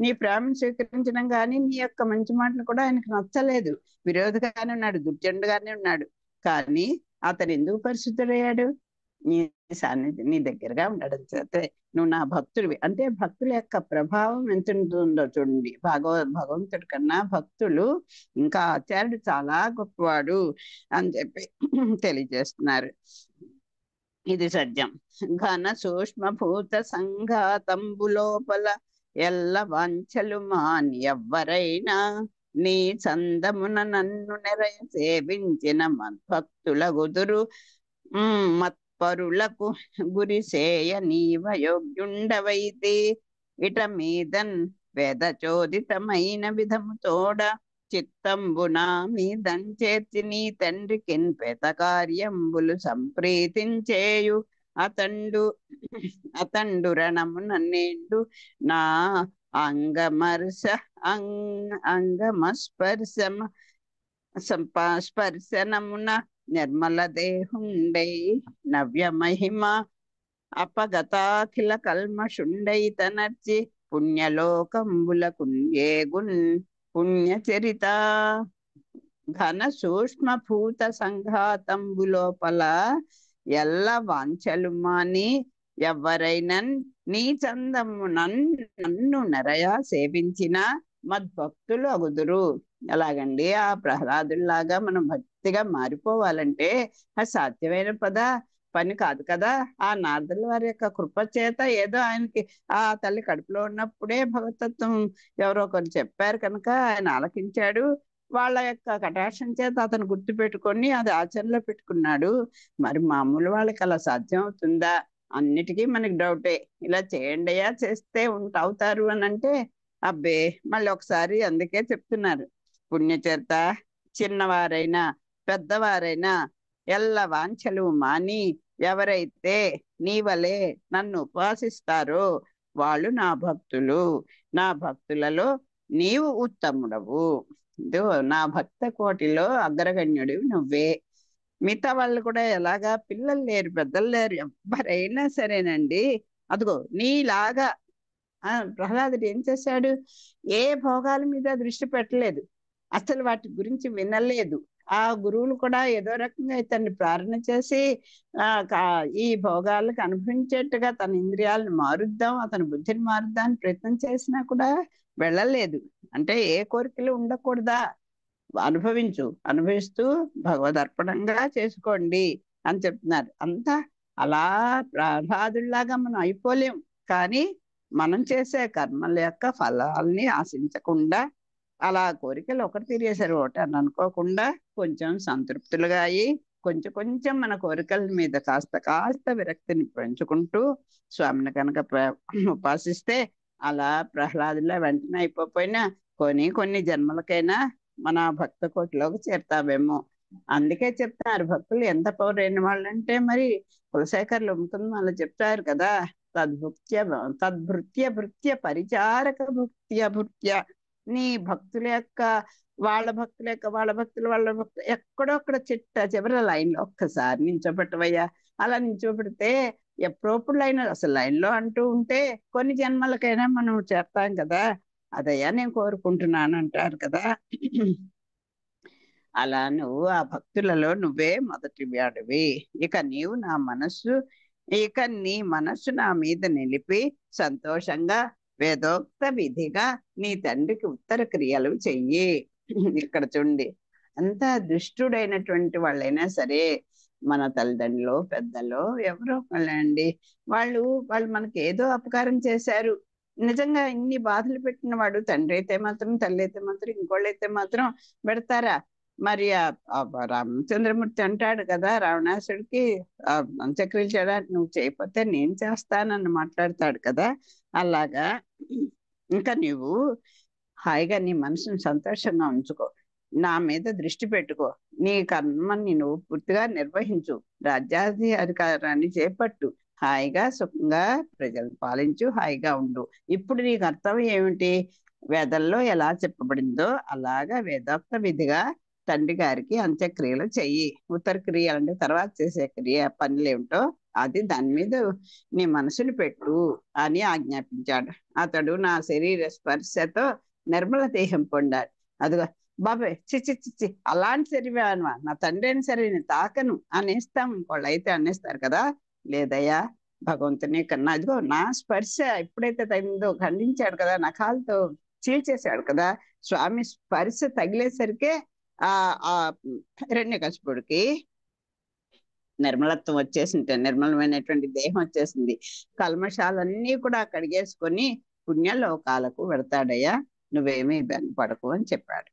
నీ ప్రేమను స్వీకరించడం కానీ నీ యొక్క మంచి మాటలు కూడా ఆయనకు నచ్చలేదు, విరోధిగానే ఉన్నాడు, దుర్జనుడుగానే ఉన్నాడు. కానీ అతను ఎందుకు పరిశుద్ధుడయ్యాడు? నీ నీ దగ్గరగా ఉండడం చేతే నువ్వు నా భక్తుడివి. అంటే భక్తుల యొక్క ప్రభావం ఎంత ఉంటుందో చూడండి. భగవంతుడి కన్నా భక్తులు, ఇంకా ఆచార్యుడు చాలా గొప్పవాడు అని చెప్పి తెలియజేస్తున్నారు. ఇది సత్యం. ఘన సూక్ష్మభూత సంఘాతంబు లోపల ఎల్ల వాంఛలు మాని ఎవ్వరైనా నీ చందమున నన్ను నెరయ సేవించిన మద్భక్తుల గుదురు మత్పరులకు గురి సేయ నీవ యోగ్యుండవైతే ఇట మీదన్ వేద చోదితమైన విధము తోడ చిత్తంబునా మీదంచేర్చి నీ తండ్రికిన్ పెత కార్యంబులు సంప్రీతించేయు అతండు రణమున నేండు నా అంగమస్పర్శమ స్పర్శనమున నిర్మల దేహుండై నవ్య మహిమ అపగతాఖిల కల్మషుండై తనర్చి పుణ్యలోకంబుల కుంయేగున్ పుణ్యచరిత. ఘన సూక్ష్మభూత సంఘాతంబు లోపల ఎల్ల వాంఛలు మాని ఎవరైనా నీ చందము నన్ను నరయా సేవించిన మద్భక్తులు అగుదురు. ఎలాగండి? ఆ ప్రహ్లాదుల్లాగా మనం భక్తిగా మారిపోవాలంటే అది సాధ్యమైన పని కాదు కదా. ఆ నారదుల వారి యొక్క కృప చేత ఏదో ఆయనకి ఆ తల్లి కడుపులో ఉన్నప్పుడే భగవతత్వం ఎవరో ఒకరు చెప్పారు కనుక ఆయన ఆలకించాడు. వాళ్ళ యొక్క కటాక్షం చేత అతను గుర్తు పెట్టుకొని అది ఆచరణలో పెట్టుకున్నాడు. మరి మామూలు వాళ్ళకి అలా సాధ్యం అవుతుందా? అన్నిటికీ మనకి డౌటే. ఇలా చేయండి అయ్యా, చేస్తే అవుతారు అని అంటే అబ్బే, మళ్ళీ ఒకసారి అందుకే చెప్తున్నారు, పుణ్యచరిత చిన్నవారైనా పెద్దవారైనా ఎల్ల వాంఛలు మాని ఎవరైతే నీ వలె నన్ను ఉపాసిస్తారో వాళ్ళు నా భక్తులు. నా భక్తులలో నీవు ఉత్తముడవు. నా భక్త కోటిలో అగ్రగణ్యుడు నువ్వే. మిగతా వాళ్ళు కూడా ఎలాగా, పిల్లలు లేరు, పెద్దలు లేరు, ఎవరైనా సరేనండి, అదిగో నీలాగా ప్రహ్లాదుడు ఏం చేశాడు? ఏ భోగాల మీద దృష్టి పెట్టలేదు, అసలు వాటి గురించి వినలేదు. ఆ గురువులు కూడా ఏదో రకంగా ఇతన్ని ప్రేరణ చేసి ఈ భోగాలకు అనుభవించేట్టుగా తన ఇంద్రియాలను మారుద్దాం, అతని బుద్ధిని మారుద్దాం అని ప్రయత్నం చేసినా కూడా వెళ్ళలేదు. అంటే ఏ కోరికలు ఉండకూడదా? అనుభవిస్తూ భగవదర్పణంగా చేసుకోండి అని చెప్తున్నారు. అంతా అలా ప్రహ్లాదుల్లాగా మనం అయిపోలేం, కానీ మనం చేసే కర్మల యొక్క ఫలాల్ని ఆశించకుండా, అలా కోరికలు ఒకటి తీరేసారు ఒకటి అని అనుకోకుండా కొంచెం సంతృప్తులుగా అయ్యి కొంచెం మన కోరికల మీద కాస్త విరక్తిని పెంచుకుంటూ స్వామిని కనుక ఉపాసిస్తే అలా ప్రహ్లాదులా వెంటనే అయిపోయినా కొన్ని జన్మలకైనా మన భక్త కోటిలోకి చేరుతావేమో. అందుకే చెప్తున్నారు, భక్తులు ఎంత పౌరైన వాళ్ళంటే మరి కులశేఖర్లు ఉంటుంది అలా చెప్తారు కదా, తద్భృత్య పరిచారక భృత్య. నీ భక్తుల యొక్క వాళ్ళ భక్తులు ఎక్కడొక్కడ చిట్ట చివరి లైన్లో ఒక్కసారి నించోబెట్టవయ్యా. అలా నించోబెడితే ఎప్పుడప్పుడు లైన్ అసలు లైన్లో అంటూ ఉంటే కొన్ని జన్మలకైనా మనం చేస్తాం కదా. అదయ్యా నేను కోరుకుంటున్నాను అంటారు కదా. అలా నువ్వు ఆ భక్తులలో నువ్వే మొదటి వాడివి. ఇక నీవు నా మనస్సు ఇక నీ మనస్సు నా మీద నిలిపి సంతోషంగా వేదోక్త విధిగా నీ తండ్రికి ఉత్తర క్రియలు చెయ్యి. ఇక్కడ చూడండి, అంత దుష్టుడైనటువంటి వాళ్ళైనా సరే, మన తల్లిదండ్రులు పెద్దలు ఎవరో ఒకళ్ళండి, వాళ్ళు వాళ్ళు మనకి ఏదో అపకారం చేశారు. నిజంగా ఇన్ని బాధలు పెట్టిన వాడు తండ్రి అయితే మాత్రం, తల్లి అయితే మాత్రం, ఇంకోళ్ళైతే మాత్రం పెడతారా? మరి ఆ రామచంద్రమూర్తి అంటాడు కదా రావణాసుడికి, ఆ అంత్యక్రియలు చేయడానికి నువ్వు చేయకపోతే నేను చేస్తానని మాట్లాడతాడు కదా. అలాగా ఇంకా నువ్వు హాయిగా నీ మనసును సంతోషంగా ఉంచుకో, నా మీద దృష్టి పెట్టుకో, నీ కర్మని నువ్వు పూర్తిగా నిర్వహించు, రాజ్యాధి అధికారాన్ని చేపట్టు, హాయిగా సుఖంగా ప్రజలు పాలించు, హాయిగా ఉండు. ఇప్పుడు నీ కర్తవ్యం ఏమిటి? వేదంలో ఎలా చెప్పబడిందో అలాగా వేదోక్త విధిగా తండ్రి గారికి అంత్యక్రియలు చెయ్యి. ఉత్తర క్రియలు అంటే తర్వాత చేసే పనులు ఏమిటో అది దాని మీద నీ మనసుని పెట్టు అని ఆజ్ఞాపించాడు. అతడు నా శరీర స్పర్శతో నిర్మల దేహం పొందాడు. అదిగో బాబాయ్, చిచ్చి చిచ్చి అలాంటి శరీరం నా తండ్రి అయిన సరే నేను తాకను అనేస్తాం. ఇంకోళ్ళు అయితే అనేస్తారు కదా. లేదయ్యా, భగవంతుని కన్నా అదిగో నా స్పర్శ ఎప్పుడైతే తగిందో ఖండించాడు కదా, నఖాలతో చీల్చేశాడు కదా. స్వామి స్పర్శ తగిలేసరికే ఆ ఆ హిరణ్యకశిపుడికి నిర్మలత్వం వచ్చేసింది, నిర్మలమైనటువంటి దేహం వచ్చేసింది. కల్మషాలన్నీ కూడా కడిగేసుకొని పుణ్యలోకాలకు వెడతాడయ్యా, నువ్వేమీ ఇబ్బంది పడకు అని చెప్పాడు.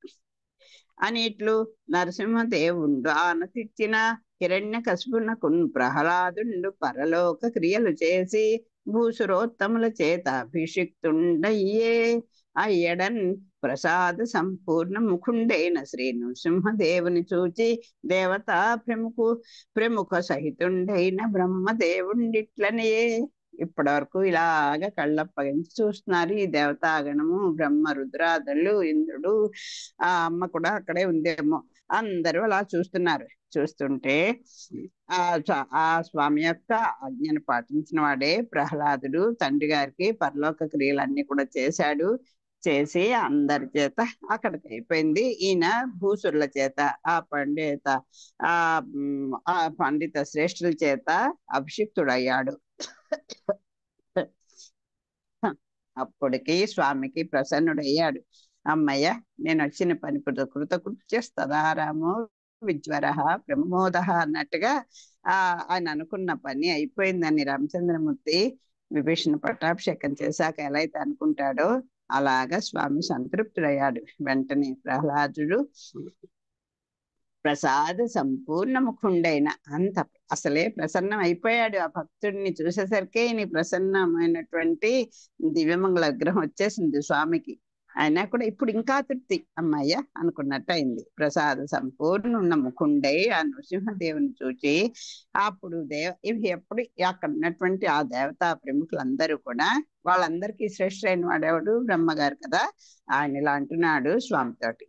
అని ఇట్లు నరసింహదేవుండు ఆనతిచ్చిన హిరణ్య కశిపునకున్ ప్రహ్లాదుండు పరలోక క్రియలు చేసి భూసురోత్తముల చేత అభిషిక్తుండయ్యే అయ్యడన్ ప్రసాద సంపూర్ణ ముఖుండైన శ్రీ నృసింహదేవుని చూచి దేవతా ప్రముఖ సహితుండైన బ్రహ్మదేవుండిట్లనే. ఇప్పటి వరకు ఇలాగ కళ్ళప్పగించి చూస్తున్నారు ఈ దేవతాగణము, బ్రహ్మ రుద్రాదులు, ఇంద్రుడు, ఆ అమ్మ కూడా అక్కడే ఉందేమో, అందరూ అలా చూస్తున్నారు. చూస్తుంటే ఆ స్వామి యొక్క ఆజ్ఞను పాటించిన వాడే ప్రహ్లాదుడు తండ్రి గారికి పరలోక క్రియలన్నీ కూడా చేశాడు. చేసి అందరి చేత అక్కడికి అయిపోయింది. ఈయన భూసురుల చేత, ఆ పండిత ఆ ఆ పండిత శ్రేష్ఠుల చేత అభిషిక్తుడయ్యాడు. అప్పటికి స్వామికి ప్రసన్నుడయ్యాడు. అమ్మయ్య, నేను వచ్చిన పని కృతకృత్యస్తదారామో విజ్వర ప్రమోద అన్నట్టుగా ఆయన అనుకున్న పని అయిపోయిందని రామచంద్రమూర్తి విభీషణ పట్టాభిషేకం చేశాక ఎలా అయితే అనుకుంటాడో అలాగా స్వామి సంతృప్తుడయ్యాడు. వెంటనే ప్రహ్లాదుడు ప్రసాద సంపూర్ణ ముఖుండైన అంత అసలే ప్రసన్నం అయిపోయాడు. ఆ భక్తుడిని చూసేసరికి నీ ప్రసన్నమైనటువంటి దివ్యమంగళ విగ్రహం వచ్చేసింది స్వామికి. అయినా కూడా ఇప్పుడు ఇంకా తృప్తి అమ్మాయ్య అనుకున్నట్టు అయింది. ప్రసాద సంపూర్ణ ఉన్న ముఖుండై ఆ నృసింహదేవుని చూచి అప్పుడు ఇవి ఎప్పుడు అక్కడ ఉన్నటువంటి ఆ దేవతా ప్రముఖులందరూ కూడా, వాళ్ళందరికీ శ్రేష్ఠులైన వాడేవాడు బ్రహ్మగారు కదా, ఆయన ఇలా అంటున్నాడు స్వామితోటి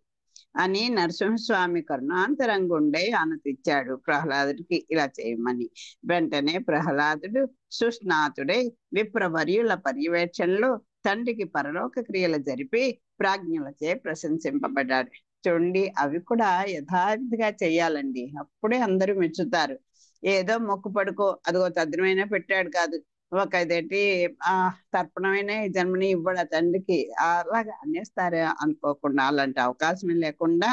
అని. నరసింహస్వామి కరుణాంతరంగుండే ఆనతిచ్చాడు ప్రహ్లాదుడికి ఇలా చేయమని. వెంటనే ప్రహ్లాదుడు సుస్నాతుడై విప్రవర్యుల పర్యవేక్షణలో తండ్రికి పరలోక క్రియలు జరిపి ప్రాజ్ఞులచే ప్రశంసింపబడ్డాడు. చూడండి, అవి కూడా యథావిధిగా చెయ్యాలండి, అప్పుడే అందరూ మెచ్చుతారు. ఏదో మొక్కు పడుకో అదిగో తద్దినమైనా పెట్టాడు కాదు, ఒక ఇదేంటి తర్పణమైన జన్మని ఇవ్వడు తండ్రికి అలాగా అనేస్తారు అనుకోకుండా, అలాంటి అవకాశం లేకుండా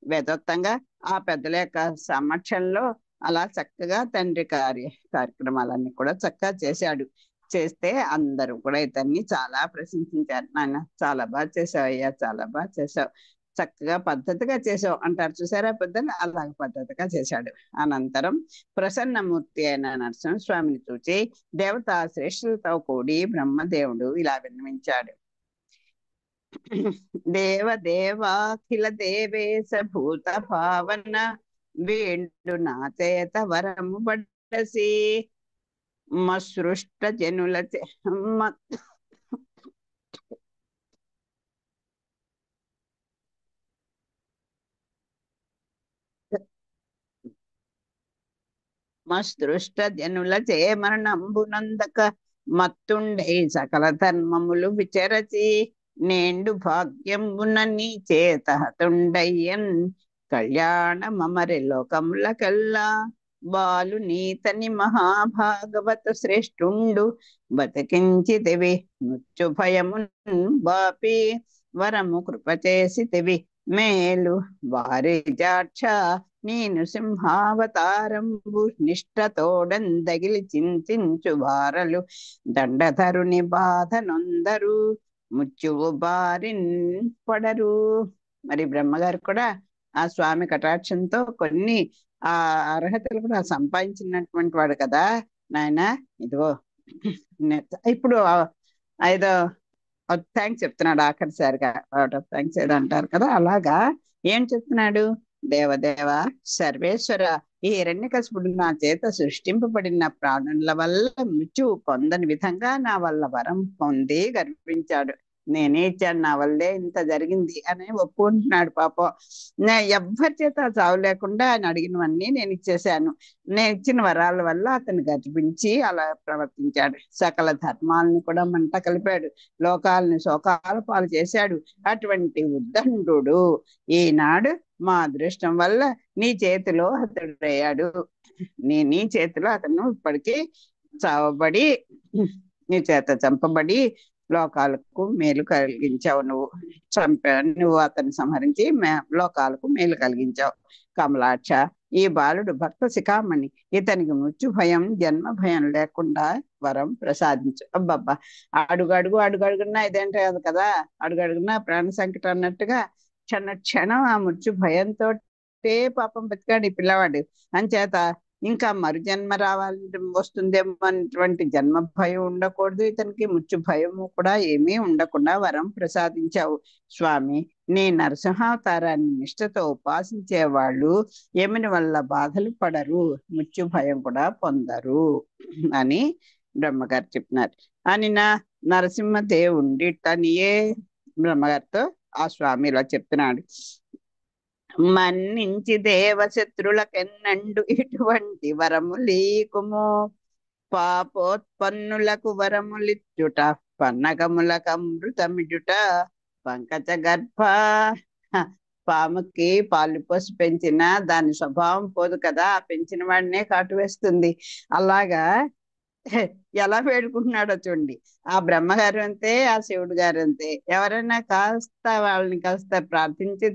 వేదోక్తంగా ఆ పెద్దల యొక్క సమక్షంలో అలా చక్కగా తండ్రి కార్యక్రమాలన్నీ కూడా చక్కగా చేశాడు. చేస్తే అందరూ కూడా ఇతన్ని చాలా ప్రశంసించారు. నాయన చాలా బాగా చేసావు అయ్యా, చాలా బాగా చేసావు, చక్కగా పద్ధతిగా చేసావు అంటారు చూసారా పెద్దలు, అలాగ పద్ధతిగా చేశాడు. అనంతరం ప్రసన్నమూర్తి అయిన నరసింహస్వామిని చూచి దేవతా శ్రేష్ఠులతో కూడి బ్రహ్మదేవుడు ఇలా విన్నవించాడు. దేవదేవాఖిల దేవేశ భూత భావన వేండు నా చేత వరము బడసి మసృష్ట జనుల మస్దృష్ట జనుల చేమరణంబునందక మత్తుండై సకల ధర్మములు విచరచి నేండు భాగ్యంబున నీ చేత హతుండయ్యన్ కళ్యాణ మమరి లోకములకెల్లా బాలు నీతని మహాభాగవత శ్రేష్ఠుండు బతికించితివి మృత్యు భయమున్ బాపి వరము కృప చేసితివి మేలు వారిజాక్ష నేను సింహావతారంబు నిష్ఠతోడందగిలి చింతించు వారలు దండధరుని బాధ నొందరు ముత్యువు బారిన్ పడరు. మరి బ్రహ్మగారు కూడా ఆ స్వామి కటాక్షంతో కొన్ని ఆ అర్హతలు కూడా సంపాదించినటువంటి వాడు కదా నాయన. ఇదిగో ఇప్పుడు ఏదో థ్యాంక్స్ చెప్తున్నాడు ఆఖరిసారిగా, అవుట్ ఆఫ్ థ్యాంక్స్ ఏదో అంటారు కదా, అలాగా ఏం చెప్తున్నాడు? దేవదేవ సర్వేశ్వర, ఈ హిరణ్యకశిపుడు నా చేత సృష్టింపబడిన ప్రాణుల వల్ల మృత్యువు పొందని విధంగా నా వల్ల వరం పొంది గర్వించాడు. నేనే ఇచ్చాను, నా వల్లే ఇంత జరిగింది అని ఒప్పుకుంటున్నాడు. పాపం ఎవ్వరి చేత చావు లేకుండా ఆయన అడిగినవన్నీ నేను ఇచ్చేశాను. నేను ఇచ్చిన వరాల వల్ల అతను గర్వించి అలా ప్రవర్తించాడు. సకల ధర్మాలను కూడా మంట కలిపాడు, లోకాలను శోకాల పాలు చేశాడు. అటువంటి ఉద్దండు ఈనాడు మా అదృష్టం వల్ల నీ చేతిలో అతడయ్యాడు. నీ చేతిలో అతను ఇప్పటికీ చావబడి నీ చేత చంపబడి లోకాలకు మేలు కలిగించావు. నువ్వు అతన్ని సంహరించి లోకాలకు మేలు కలిగించావు. కమలాక్ష, ఈ బాలుడు భక్త శిఖామణి, ఇతనికి మృత్యు భయం జన్మ భయం లేకుండా వరం ప్రసాదించు. అబ్బబ్బా, అడుగడుగున్నా ఇదేంటే కదా, అడుగడుగున్నా ప్రాణ సంకటం అన్నట్టుగా క్షణం ఆ మృత్యు భయంతో పాపం బతికాడు ఈ పిల్లవాడు. అంచేత ఇంకా మరు జన్మ వస్తుందేమో అనేటువంటి జన్మ భయం ఉండకూడదు, ఇతనికి మృత్యు భయము కూడా ఏమీ ఉండకుండా వరం ప్రసాదించావు స్వామి. నీ నరసింహావతారాన్ని నిష్ఠతో ఉపాసించే వాళ్ళు యముని వల్ల బాధలు పడరు, మృత్యు భయం కూడా పొందరు అని బ్రహ్మగారు చెప్పినారు. అని నా నరసింహదేవుండిటనియే బ్రహ్మగారితో ఆ స్వామి ఇలా చెప్తున్నాడు. మన్నించి దేవశత్రులకెన్నండు ఇటువంటి వరములీకుము, పాపోత్పన్నులకు వరములిచ్చుట పన్నగములకమృతమిడుట పంకజ గర్భ. పాముకి పాలు పోసి పెంచిన దాని స్వభావం పోదు కదా, పెంచిన వాడినే కాటు వేస్తుంది. అలాగా ఎలా వేడుకుంటున్నాడో చూడండి. ఆ బ్రహ్మగారు అంతే, ఆ శివుడు గారు అంతే. ఎవరైనా కాస్త వాళ్ళని కాస్త ప్రార్థించి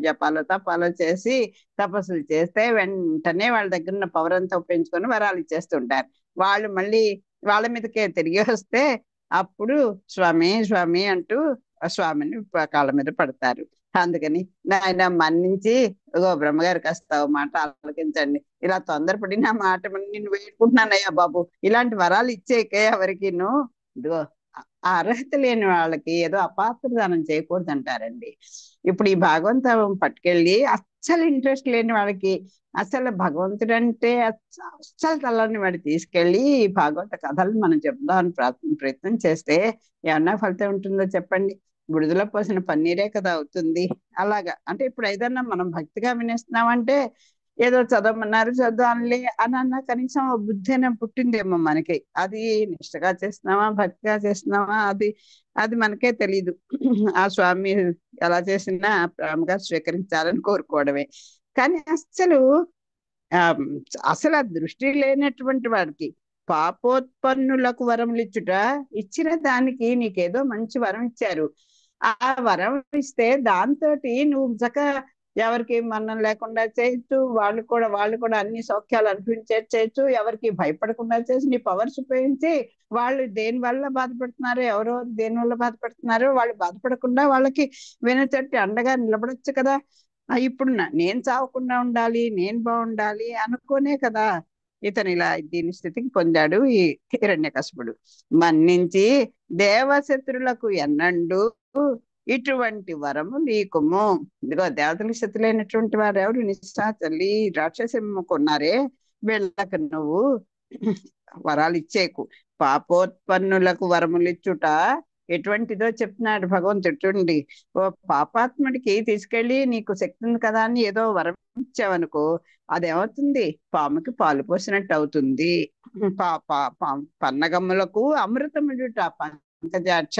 జపాలు చేసి తపస్సులు చేస్తే వెంటనే వాళ్ళ దగ్గర ఉన్న పవర్ అంతా ఉపయోగించుకొని వరాలు ఇచ్చేస్తుంటారు. వాళ్ళు మళ్ళీ వాళ్ళ మీదకే తిరిగి వస్తే అప్పుడు స్వామి స్వామి అంటూ స్వామిని కాళ్ళ మీద పడతారు. అందుకని నాయన మన్నించి, ఇగో బ్రహ్మగారు కాస్త మాట ఆలోకించండి, ఇలా తొందరపడి నా మాట నేను వేడుకుంటున్నానయ్యా బాబు, ఇలాంటి వరాలు ఇచ్చేకే ఎవరికి ఇదిగో ఆ అర్హత లేని వాళ్ళకి ఏదో అపాత్రదానం చేయకూడదు అంటారండి. ఇప్పుడు ఈ భాగవంతం పట్టుకెళ్ళి అస్సలు ఇంట్రెస్ట్ లేని వాళ్ళకి, అసలు భగవంతుడు అంటే అస్సలు తలని వాడి తీసుకెళ్ళి ఈ భాగవత కథలు మనం చెప్దామని ప్రయత్నం చేస్తే ఏమన్నా ఫలితం ఉంటుందో చెప్పండి? బుడిదలో పోసిన పన్నీరే కదా అవుతుంది. అలాగా అంటే ఇప్పుడు ఏదన్నా మనం భక్తిగా వినేస్తున్నామంటే ఏదో చదవమన్నారు చదవాలే అని అన్నా కనీసం బుద్ధి అనే పుట్టిందేమో మనకి. అది నిష్టగా చేస్తున్నామా భక్తిగా చేస్తున్నామా అది మనకే తెలీదు. ఆ స్వామి ఎలా చేసినా ప్రేమగా స్వీకరించాలని కోరుకోవడమే. కానీ అసలు ఆ దృష్టి లేనటువంటి వాడికి పాపోత్పన్నులకు వరములు ఇచ్చుట, ఇచ్చిన దానికి నీకేదో మంచి వరం ఇచ్చారు, ఆ వరం ఇస్తే దాంతో నువ్వు చక్కగా ఎవరికి మన్నం లేకుండా చేయొచ్చు, వాళ్ళు కూడా అన్ని సౌఖ్యాలు అనిపించచ్చు, ఎవరికి భయపడకుండా చేసి నీ పవర్స్ ఉపయోగించి వాళ్ళు దేని వల్ల బాధపడుతున్నారో, ఎవరెవరు దేని వల్ల బాధపడుతున్నారో వాళ్ళు బాధపడకుండా వాళ్ళకి వినచట్టి అండగా నిలబడొచ్చు కదా. ఇప్పుడు నేను చావకుండా ఉండాలి, నేను బాగుండాలి అనుకోనే కదా ఇతను ఇలా దీని స్థితికి పొందాడు ఈ హిరణ్యకశిపుడు. మన్నించి దేవశత్రులకు ఎన్నండు ఇటువంటి వరము నీకుము. ఇదిగో దేవతల స్థితిలైనటువంటి వారు ఎవరు నిశాచలి రాక్షసమ్మ కొన్నారే, వీళ్ళకి నువ్వు వరాలు ఇచ్చేకు. పాపోత్పన్నులకు వరములు ఇచ్చుట ఎటువంటిదో చెప్తున్నాడు భగవంతుడు. ఓ పాపాత్ముడికి తీసుకెళ్ళి నీకు శక్తి ఉంది కదా అని ఏదో వరం ఇచ్చావనుకో అదేమవుతుంది, పాముకి పాలు పోసినట్టు అవుతుంది. పన్నగమ్ములకు అమృతముడుట పంకజాక్ష.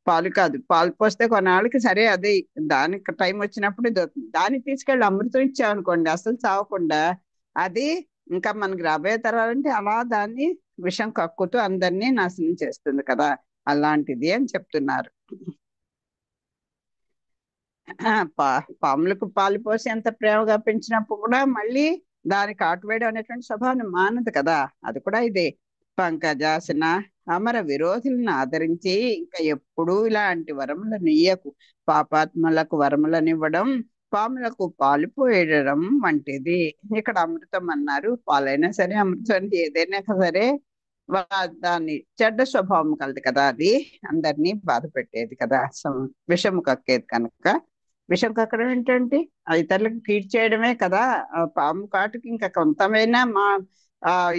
పాలు కాదు, పాలు పోస్తే కొన్నాళ్ళకి సరే అది దానికి టైం వచ్చినప్పుడు ఇది అవుతుంది. దాన్ని తీసుకెళ్ళి అమృతం ఇచ్చామనుకోండి అసలు చావకుండా, అది ఇంకా మనకి రాబోయే తరాలంటే అలా దాన్ని విషం కక్కుతూ అందరినీ నాశనం చేస్తుంది కదా, అలాంటిది అని చెప్తున్నారు. పాములకు పాలు పోసి ఎంత ప్రేమగా పెంచినప్పుడు కూడా మళ్ళీ దానికి కాటువేయడం అనేటువంటి స్వభావం మానదు కదా, అది కూడా ఇదే. పంకజాసన అమర విరోధులను ఆదరించి ఇంకా ఎప్పుడూ ఇలాంటి వరములను ఇయ్యకు. పాపాత్మలకు వరములనివ్వడం పాములకు పాలు పోయడం వంటిది. ఇక్కడ అమృతం అన్నారు, పాలైనా సరే అమృతం ఏదైనా సరే దాన్ని చెడ్డ స్వభావం కలదు కదా, అది అందరినీ బాధ పెట్టేది కదా, విషము కక్కేది కనుక. విషం కక్కడం ఏంటంటే ఇతరులకు కీడ్ చేయడమే కదా. పాము కాటుకి ఇంకా కొంతమైనా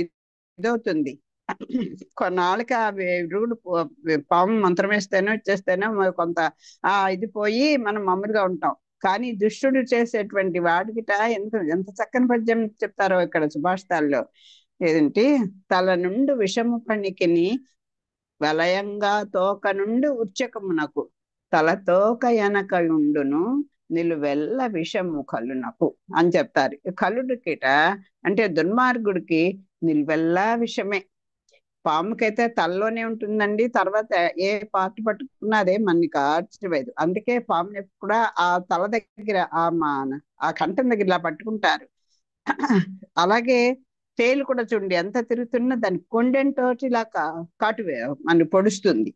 ఇదవుతుంది. కొన్నాళ్ళకి ఆ విరుగుడు పాము మంత్రం వేస్తేనో ఇచ్చేస్తేనో కొంత ఇది పోయి మనం మామూలుగా ఉంటాం. కానీ దుష్టుడు చేసేటువంటి వాడికిట ఎంత చక్కని పద్యం చెప్తారో ఇక్కడ సుభాషితాల్లో. ఏదంటే తల నుండి విషము పణికిని వలయంగా తోక నుండి ఉర్చకమునకు తల తోక ఎనక ఉండును నిలువెల్ల విషము కలునకు అని చెప్తారు. కలుడికిట అంటే దుర్మార్గుడికి నిలువెల్లా విషమే. పాముకైతే తలలోనే ఉంటుందండి, తర్వాత ఏ పార్ట్ పట్టుకున్నా అదే మనకి కార్చివేదు. అందుకే పాముని కూడా ఆ తల దగ్గర ఆ కంఠం దగ్గర ఇలా పట్టుకుంటారు. అలాగే తేలు కూడా చూడండి ఎంత తిరుగుతున్నా దాని కొండెంతోటి ఇలా కాటువే మన పొడుస్తుంది.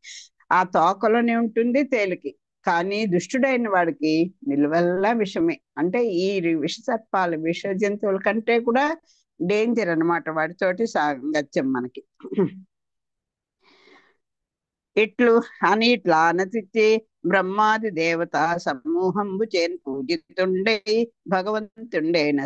ఆ తోకలోనే ఉంటుంది తేలికి. కానీ దుష్టుడైన వాడికి నిలువెల్లా విషమే. అంటే ఈ విష సర్పాలు విష జంతువుల కంటే కూడా డేంజర్ అనమాట వాడితోటి సాంగత్యం మనకి. ఇట్లు అని ఇట్లా అనతిచ్చి బ్రహ్మాది దేవత సమూహంబు చేన్ పూజితుండే భగవంతుండేన